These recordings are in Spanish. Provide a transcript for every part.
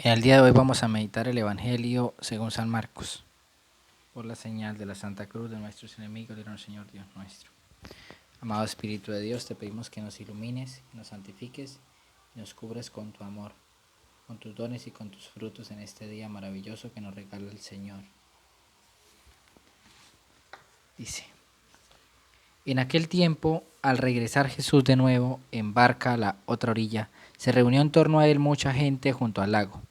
En el día de hoy vamos a meditar el Evangelio según San Marcos. Por la señal de la Santa Cruz de nuestros enemigos, líbranos Señor Dios nuestro. Amado Espíritu de Dios, te pedimos que nos ilumines, nos santifiques y nos cubres con tu amor, con tus dones y con tus frutos en este día maravilloso que nos regala el Señor. Dice: en aquel tiempo, al regresar Jesús de nuevo en barca a la otra orilla, se reunió en torno a él mucha gente junto al lago.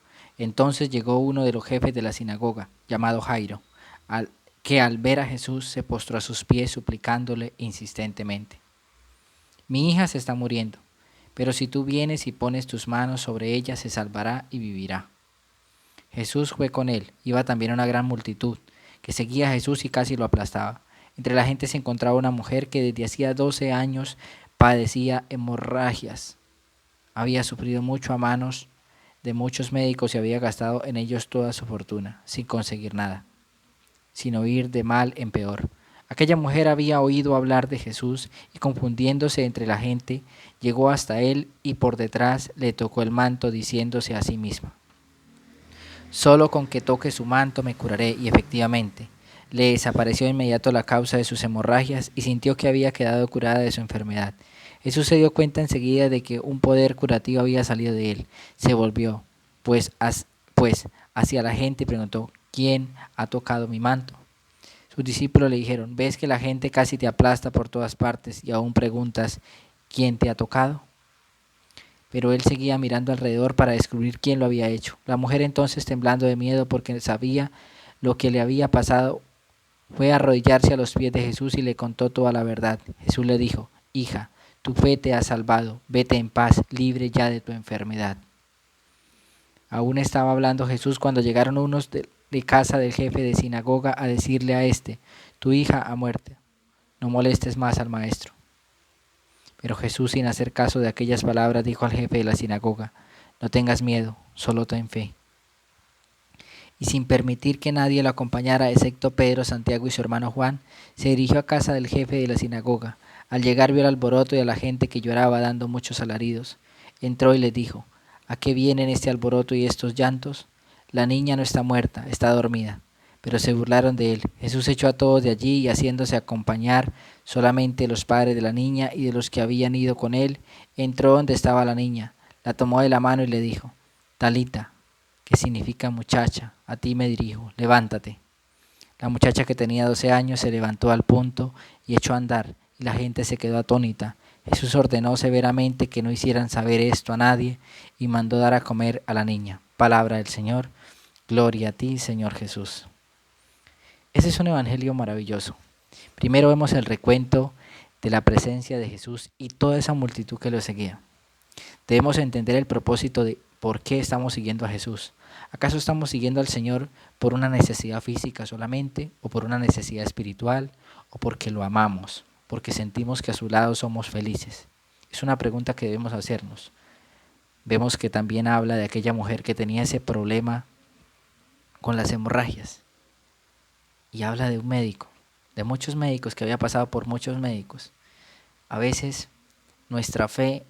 Entonces llegó uno de los jefes de la sinagoga, llamado Jairo, que al ver a Jesús se postró a sus pies suplicándole insistentemente: mi hija se está muriendo, pero si tú vienes y pones tus manos sobre ella, se salvará y vivirá. Jesús fue con él. Iba también una gran multitud, que seguía a Jesús y casi lo aplastaba. Entre la gente se encontraba una mujer que desde hacía 12 años padecía hemorragias. Había sufrido mucho a manos de muchos médicos y había gastado en ellos toda su fortuna, sin conseguir nada, sino ir de mal en peor. Aquella mujer había oído hablar de Jesús y, confundiéndose entre la gente, llegó hasta él y por detrás le tocó el manto, diciéndose a sí misma: solo con que toque su manto me curaré. Y efectivamente, le desapareció de inmediato la causa de sus hemorragias y sintió que había quedado curada de su enfermedad. Jesús se dio cuenta enseguida de que un poder curativo había salido de él. Se volvió, pues hacia la gente y preguntó: ¿quién ha tocado mi manto? Sus discípulos le dijeron: ¿ves que la gente casi te aplasta por todas partes y aún preguntas: ¿quién te ha tocado? Pero él seguía mirando alrededor para descubrir quién lo había hecho. La mujer, entonces, temblando de miedo porque sabía lo que le había pasado, fue a arrodillarse a los pies de Jesús y le contó toda la verdad. Jesús le dijo: hija, tu fe te ha salvado, vete en paz, libre ya de tu enfermedad. Aún estaba hablando Jesús cuando llegaron unos de casa del jefe de sinagoga a decirle a éste: tu hija ha muerto, no molestes más al maestro. Pero Jesús, sin hacer caso de aquellas palabras, dijo al jefe de la sinagoga: no tengas miedo, solo ten fe. Y sin permitir que nadie lo acompañara, excepto Pedro, Santiago y su hermano Juan, se dirigió a casa del jefe de la sinagoga. Al llegar vio el alboroto y a la gente que lloraba dando muchos alaridos. Entró y les dijo: ¿a qué vienen este alboroto y estos llantos? La niña no está muerta, está dormida. Pero se burlaron de él. Jesús echó a todos de allí y, haciéndose acompañar solamente los padres de la niña y de los que habían ido con él, entró donde estaba la niña, la tomó de la mano y le dijo: Talita, que significa muchacha, a ti me dirijo, levántate. La muchacha, que tenía 12 años, se levantó al punto y echó a andar, y la gente se quedó atónita. Jesús ordenó severamente que no hicieran saber esto a nadie y mandó dar a comer a la niña. Palabra del Señor. Gloria a ti, Señor Jesús. Ese es un evangelio maravilloso. Primero vemos el recuento de la presencia de Jesús y toda esa multitud que lo seguía. Debemos entender el propósito de por qué estamos siguiendo a Jesús. ¿Acaso estamos siguiendo al Señor por una necesidad física solamente, o por una necesidad espiritual, o porque lo amamos, porque sentimos que a su lado somos felices? Es una pregunta que debemos hacernos. Vemos que también habla de aquella mujer que tenía ese problema con las hemorragias, y habla de un médico, de muchos médicos, que había pasado por muchos médicos. A veces nuestra fe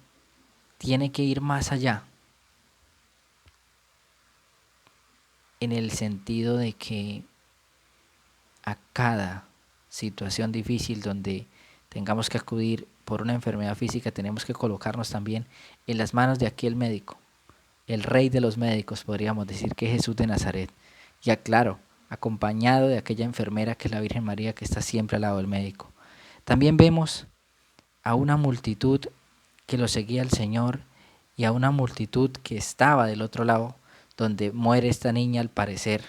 tiene que ir más allá, en el sentido de que a cada situación difícil donde tengamos que acudir por una enfermedad física, tenemos que colocarnos también en las manos de aquel médico, el rey de los médicos, podríamos decir, que es Jesús de Nazaret. Ya claro, acompañado de aquella enfermera que es la Virgen María, que está siempre al lado del médico. También vemos a una multitud que lo seguía al Señor y a una multitud que estaba del otro lado, donde muere esta niña, al parecer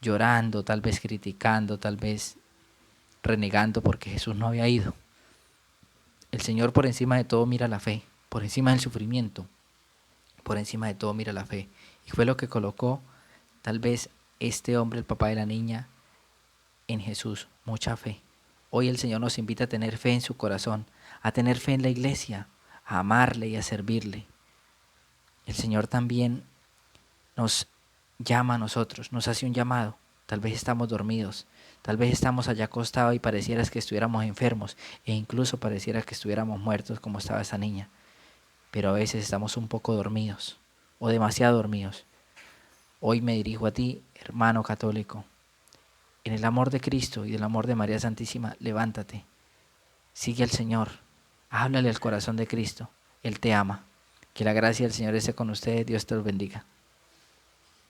llorando, tal vez criticando, tal vez renegando porque Jesús no había ido. El Señor por encima de todo mira la fe, por encima del sufrimiento, por encima de todo mira la fe. Y fue lo que colocó tal vez este hombre, el papá de la niña, en Jesús, mucha fe. Hoy el Señor nos invita a tener fe en su corazón, a tener fe en la iglesia, a amarle y a servirle. El Señor también nos llama a nosotros, nos hace un llamado. Tal vez estamos dormidos, tal vez estamos allá acostados y pareciera que estuviéramos enfermos, e incluso pareciera que estuviéramos muertos, como estaba esa niña. Pero a veces estamos un poco dormidos, o demasiado dormidos. Hoy me dirijo a ti, hermano católico. En el amor de Cristo y del amor de María Santísima, levántate. Sigue al Señor. Háblale al corazón de Cristo. Él te ama. Que la gracia del Señor esté con ustedes. Dios te los bendiga.